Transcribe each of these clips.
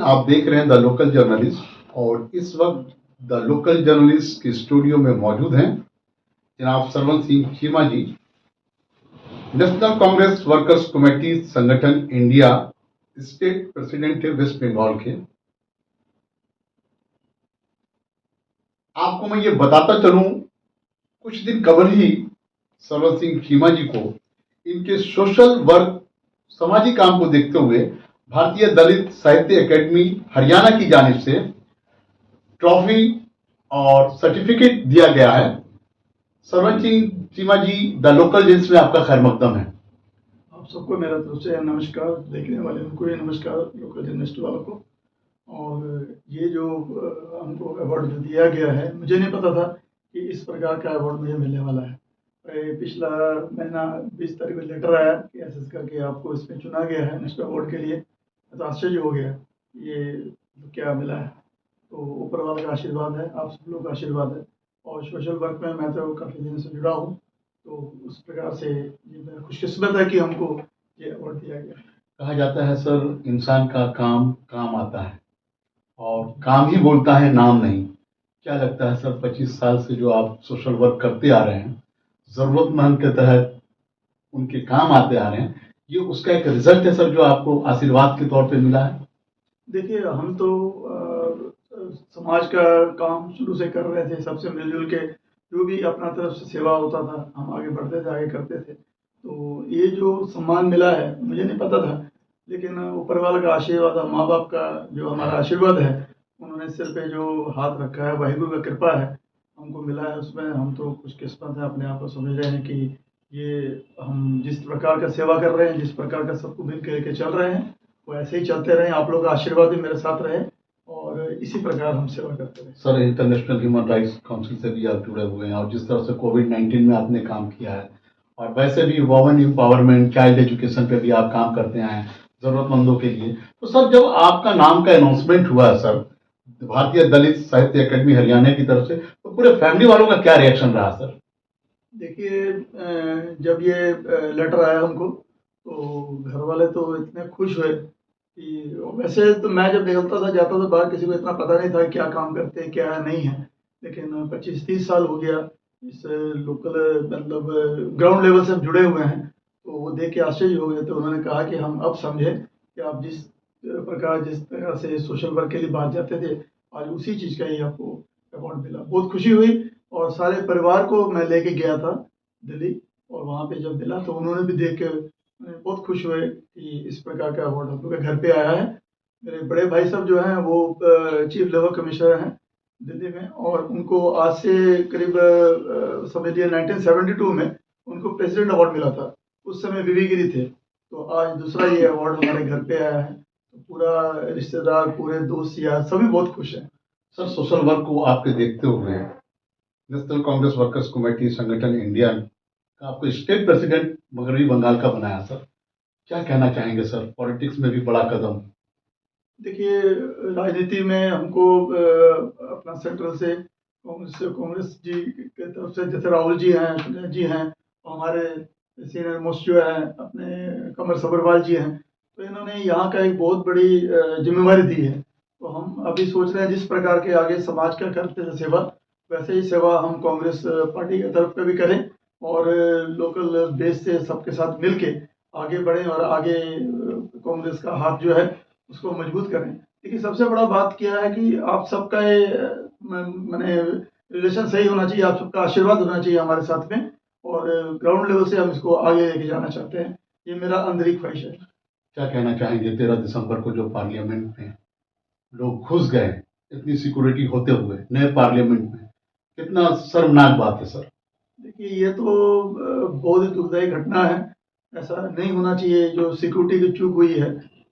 आप देख रहे हैं द लोकल जर्नलिस्ट और इस वक्त द लोकल जर्नलिस्ट के स्टूडियो में मौजूद हैं जनाब सरवण सिंह चीमा जी, नेशनल कांग्रेस वर्कर्स कमेटी संगठन इंडिया स्टेट प्रेसिडेंट है वेस्ट बंगाल के। आपको मैं ये बताता चलूं, कुछ दिन कबल ही सरवण सिंह चीमा जी को इनके सोशल वर्क सामाजिक काम को देखते हुए भारतीय दलित साहित्य अकेडमी हरियाणा की जानिब से ट्रॉफी और सर्टिफिकेट दिया गया है। सरवण सिंह चीमा जी, द लोकल जेंट्स में आपका खैर मकदम है। आप सबको मेरा तरफ से नमस्कार, देखने वाले उनको भी नमस्कार, लोकल जर्नलिस्ट वालों को। और ये जो हमको अवार्ड जो दिया गया है, मुझे नहीं पता था कि इस प्रकार का अवार्ड मुझे मिलने वाला है। पिछला महीना 20 तारीख को लेटर आया कि ऐसे करके आपको इसमें चुना गया है नेशनल अवार्ड के लिए। तो आश्चर्य हो गया, ये क्या मिला है। तो ऊपर वाले का आशीर्वाद है, आप सब लोग का आशीर्वाद है। और सोशल वर्क में मैं तो काफ़ी दिन से जुड़ा हूँ, तो उस प्रकार से ये मेरा खुशकिस्मत है कि हमको ये अवार्ड दिया गया। कहा जाता है सर, इंसान का काम काम आता है और काम ही बोलता है, नाम नहीं। क्या लगता है सर, 25 साल से जो आप सोशल वर्क करते आ रहे हैं, जरूरतमंद के तहत उनके काम आते आ रहे हैं, ये उसका एक रिजल्ट है सर जो आपको आशीर्वाद के तौर पे मिला है? देखिए, हम तो समाज का काम शुरू से कर रहे थे, सबसे मिलजुल के जो भी अपना तरफ से सेवा होता था हम आगे बढ़ते थे, आगे करते थे। तो ये जो सम्मान मिला है मुझे नहीं पता था, लेकिन ऊपर वाले का आशीर्वाद और माँ बाप का जो हमारा आशीर्वाद है, उन्होंने सिर पे जो हाथ रखा है, वाहिगुरु का कृपा है, हमको मिला है। उसमें हम तो खुशकिस्मत हैं, अपने आप को समझ रहे हैं कि ये हम जिस प्रकार का सेवा कर रहे हैं, जिस प्रकार का सबको मिल के लेके चल रहे हैं, वो ऐसे ही चलते रहें। आप लोग का आशीर्वाद भी मेरे साथ रहे और इसी प्रकार हम सेवा करते रहें। Sir, international human rights council से भी आप जुड़े हुए हैं और जिस तरह से कोविड-19 में आपने काम किया है और वैसे भी वुमेन एम्पावरमेंट, चाइल्ड एजुकेशन पे भी आप काम करते हैं जरूरतमंदों के लिए। तो सर, जब आपका नाम का अनाउंसमेंट हुआ सर भारतीय दलित साहित्य अकेडमी हरियाणा की तरफ से, तो पूरे फैमिली वालों का क्या रिएक्शन रहा सर? देखिए, जब ये लेटर आया हमको, तो घर वाले तो इतने खुश हुए कि वैसे तो मैं जब निकलता था जाता था बाहर, किसी को इतना पता नहीं था क्या काम करते हैं क्या नहीं है। लेकिन 25-30 साल हो गया इस लोकल, मतलब ग्राउंड लेवल से हम जुड़े हुए हैं। तो वो देख के आश्चर्य हो गए। तो उन्होंने कहा कि हम अब समझे कि आप जिस तरह से सोशल वर्क के लिए बाहर जाते थे, आज उसी चीज़ का ही आपको अवार्ड मिला। बहुत खुशी हुई और सारे परिवार को मैं लेके गया था दिल्ली, और वहाँ पे जब मिला तो उन्होंने भी देख के बहुत खुश हुए कि इस प्रकार का अवार्ड हम लोग के घर पे आया है। मेरे बड़े भाई साहब जो हैं वो चीफ लेबर कमिश्नर हैं दिल्ली में, और उनको आज से करीब समझिए 1972 में उनको प्रेसिडेंट अवार्ड मिला था। उस समय बीबी गिरी थे। तो आज दूसरा ये अवार्ड हमारे घर पे आया है। तो पूरा रिश्तेदार, पूरे दोस्त यार सभी बहुत खुश हैं। सर, सोशल वर्क को आपके देखते हुए नेशनल कांग्रेस वर्कर्स कमेटी संगठन इंडिया का आपको स्टेट प्रेसिडेंट मगरबी बंगाल का बनाया सर। क्या कहना चाहेंगे सर, पॉलिटिक्स में भी बड़ा कदम? देखिए, राजनीति में हमको अपना सेंट्रल से कांग्रेस जी की तरफ से जैसे राहुल जी हैं, सोनिया जी हैं, और हमारे सीनियर मोस्ट जो है अपने कमर सब्रवाल जी हैं। तो इन्होंने यहाँ का एक बहुत बड़ी जिम्मेवारी दी है। तो हम अभी सोच रहे हैं जिस प्रकार के आगे समाज का करते हैं सेवा, वैसे ही सेवा हम कांग्रेस पार्टी की तरफ पे भी करें और लोकल बेस से सबके साथ मिल के आगे बढ़ें और आगे कांग्रेस का हाथ जो है उसको मजबूत करें। देखिए, सबसे बड़ा बात क्या है कि आप सबका ये मैंने रिलेशन सही होना चाहिए, आप सबका आशीर्वाद होना चाहिए हमारे साथ में, और ग्राउंड लेवल से हम इसको आगे लेके जाना चाहते हैं। ये मेरा आंतरिक ख्वाहिश है। क्या कहना चाहेंगे 13 दिसंबर को जो पार्लियामेंट में लोग घुस गए, इतनी सिक्योरिटी होते हुए नए पार्लियामेंट में, कितना शर्मनाक बात है सर? देखिए, ये तो बहुत ही दुखदायी घटना है। ऐसा नहीं होना चाहिए जो सिक्योरिटी की चूक हुई है।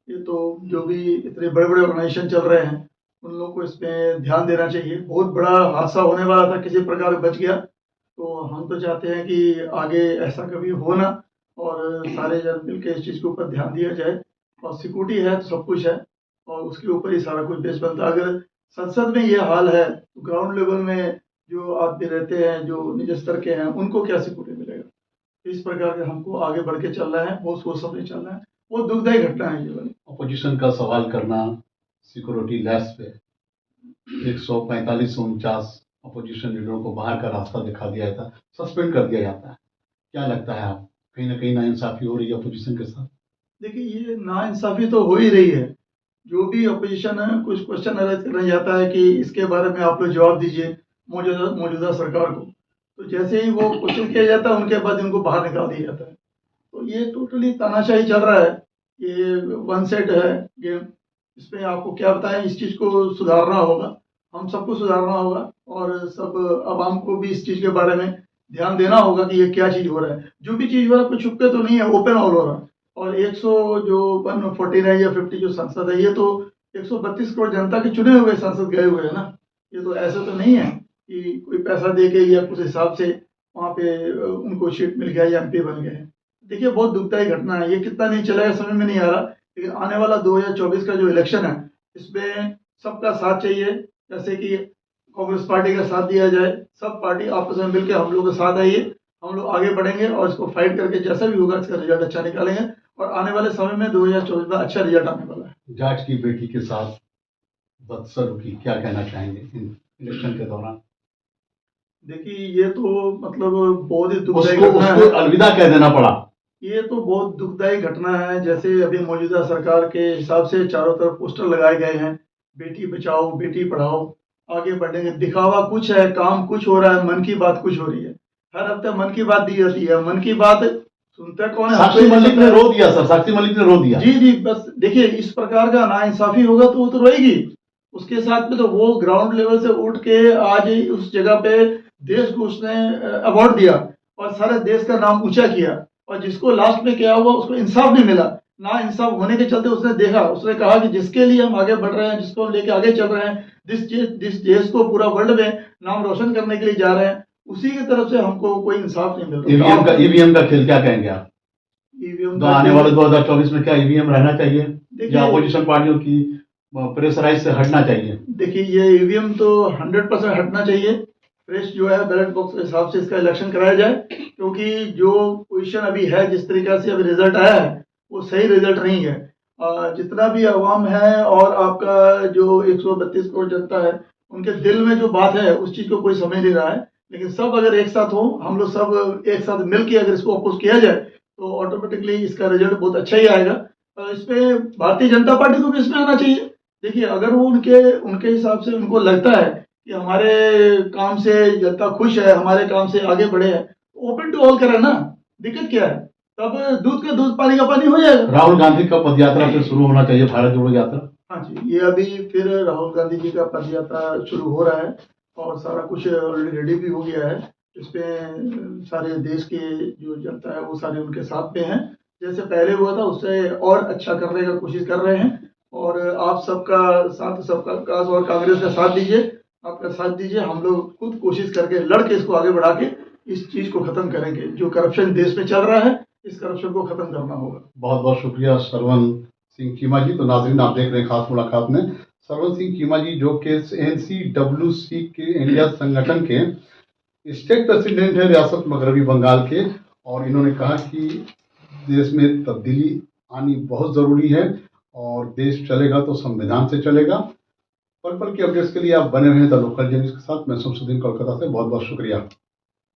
ये तो जो भी इतने बड़े-बड़े ऑर्गेनाइजेशन चल रहे हैं, उन लोगों को इसमें ध्यान देना चाहिए। बहुत बड़ा हादसा होने वाला था, किसी प्रकार बच गया। तो हम तो चाहते हैं कि आगे ऐसा कभी हो ना, और सारे जन मिल के इस चीज़ के ऊपर ध्यान दिया जाए। और सिक्योरिटी है तो सब कुछ है, और उसके ऊपर ही सारा कुछ बेस बनता है। अगर संसद में ये हाल है, तो ग्राउंड लेवल में जो आदमी रहते हैं, जो निज स्तर के हैं, उनको क्या सिक्योरिटी मिलेगा। इस प्रकार के हमको आगे बढ़ के चलना है, बहुत सोच समझ के चलना है। बहुत दुखदायी घटना है ये वाली। अपोजिशन का सवाल करना, सिक्योरिटी लेस पे 145 से 49 अपोजिशन लीडरों को बाहर का रास्ता दिखा दिया था, सस्पेंड कर दिया जाता है। क्या लगता है आप, कहीं ना कहीं नाइंसाफी हो रही है अपोजिशन के साथ? देखिए, ये नाइंसाफी तो हो ही रही है। जो भी अपोजिशन है, कुछ क्वेश्चन अरेज करने जाता है कि इसके बारे में आप लोग जवाब दीजिए मौजूदा मौजूदा सरकार को, तो जैसे ही वो क्वेश्चन किया जाता है उनके बाद इनको बाहर निकाल दिया जाता है। तो ये टोटली तानाशाही चल रहा है, ये वन साइड है गेम। इसमें आपको क्या बताएं, इस चीज़ को सुधारना होगा, हम सबको सुधारना होगा, और सब आवाम को भी इस चीज़ के बारे में ध्यान देना होगा कि ये क्या चीज़ हो रहा है। जो भी चीज़ हो रहा है, कुछ छुप के तो नहीं है, ओपन ऑल हो रहा है। और 100 जो 149 या 50 जो संसद है, ये तो 132 करोड़ जनता के चुने हुए सांसद गए हुए हैं ना। ये तो ऐसा तो नहीं है कि कोई पैसा दे के या कुछ हिसाब से वहाँ पे उनको सीट मिल गया या एमपी बन गए हैं। देखिए, बहुत दुखदायी घटना है। ये कितना नहीं चलेगा समझ में नहीं आ रहा, लेकिन आने वाला 2024 का जो इलेक्शन है, इसमें सबका साथ चाहिए। जैसे कि कांग्रेस पार्टी का साथ दिया जाए, सब पार्टी आपस में मिलकर हम लोग के साथ आइए, हम लोग आगे बढ़ेंगे और इसको फाइट करके जैसा भी होगा इसका रिजल्ट अच्छा निकालेंगे, और आने वाले समय में 2024 में अच्छा रिजल्ट आने वाला है। जाट की बेटी के साथ बदसलूकी, क्या कहना चाहेंगे इन इलेक्शन के दौरान? देखिए, ये तो मतलब बहुत ही दुखदायी उसको घटना उसको है। अलविदा कह देना पड़ा। ये तो बहुत दुखदायी घटना है। जैसे अभी मौजूदा सरकार के हिसाब से चारों तरफ पोस्टर लगाए गए हैं, बेटी बचाओ बेटी पढ़ाओ, आगे बढ़ेंगे। दिखावा कुछ है, काम कुछ हो रहा है, मन की बात कुछ हो रही है। हर हफ्ते मन की बात दी जाती है, मन की बात सुनता कौन है? साक्षी मलिक ने रो दिया सर, साक्षी मलिक ने रो दिया। जी जी, बस देखिए, इस प्रकार का नाइंसाफी होगा तो वो तो रहेगी। उसके साथ में तो वो ग्राउंड लेवल से उठ के आज उस जगह पे देश को उसने अवार्ड दिया और सारे देश का नाम ऊंचा किया, और जिसको लास्ट में क्या हुआ, उसको इंसाफ नहीं मिला। ना इंसाफ होने के चलते उसने देखा, उसने कहा कि जिसके लिए हम आगे बढ़ रहे हैं, जिसको हम लेके आगे चल रहे हैं, जिस देश को पूरा वर्ल्ड में नाम रोशन करने के लिए जा रहे हैं, उसी की तरफ से हमको कोई इंसाफ नहीं मिल रहा। ईवीएम का खेल क्या कहेंगे आप? ईवीएम तो आने वाले 2024 में क्या ईवीएम रहना चाहिए या अपोजिशन पार्टियों की प्रेशराइज से हटना चाहिए? देखिए, ये ईवीएम तो 100% हटना चाहिए। फ्रेश जो है बैलेट बॉक्स के हिसाब से इसका इलेक्शन कराया जाए, क्योंकि जो पोजीशन अभी है, जिस तरीके से अभी रिजल्ट आया है, वो सही रिजल्ट नहीं है। जितना भी अवाम है और आपका जो 132 करोड़ जनता है, उनके दिल में जो बात है उस चीज़ को कोई समझ नहीं रहा है। लेकिन सब अगर एक साथ हो, हम लोग सब एक साथ मिल के अगर इसको अपोज किया जाए, तो ऑटोमेटिकली इसका रिजल्ट बहुत अच्छा ही आएगा। इसमें भारतीय जनता पार्टी को भी इसमें आना चाहिए। देखिए, अगर वो उनके उनके हिसाब से उनको लगता है कि हमारे काम से जनता खुश है, हमारे काम से आगे बढ़े हैं, ओपन टू ऑल करें ना, दिक्कत क्या है? तब दूध का दूध पानी का पानी हो जाएगा। राहुल गांधी का पद यात्रा फिर शुरू होना चाहिए, भारत जोड़ो यात्रा। हाँ जी, ये अभी फिर राहुल गांधी जी का पद यात्रा शुरू हो रहा है, और सारा कुछ ऑलरेडी रेडी भी हो गया है। इसमें सारे देश के जो जनता है वो सारे उनके साथ में हैं। जैसे पहले हुआ था उससे और अच्छा करने का कोशिश कर रहे हैं, और आप सबका साथ, सबका विकास और कांग्रेस का साथ दीजिए, आपका साथ दीजिए। हम लोग खुद कोशिश करके लड़ के इसको आगे बढ़ा के इस चीज को खत्म करेंगे। जो करप्शन देश में चल रहा है, इस करप्शन को खत्म करना होगा। बहुत बहुत शुक्रिया सरवन सिंह चीमा जी। तो नाजरीन, आप देख रहे हैं खास मुलाकात में सरवन सिंह चीमा जी, जो कि NCWC के इंडिया संगठन के स्टेट प्रेसिडेंट है रियासत मगरबी बंगाल के, और इन्होंने कहा कि देश में तब्दीली आनी बहुत ज़रूरी है और देश चलेगा तो संविधान से चलेगा। पल पल की अपडेट्स के लिए आप बने हुए हैं द लोकल न्यूज़ के साथ। मैं शमसुद्दीन कोलकाता से, बहुत बहुत शुक्रिया।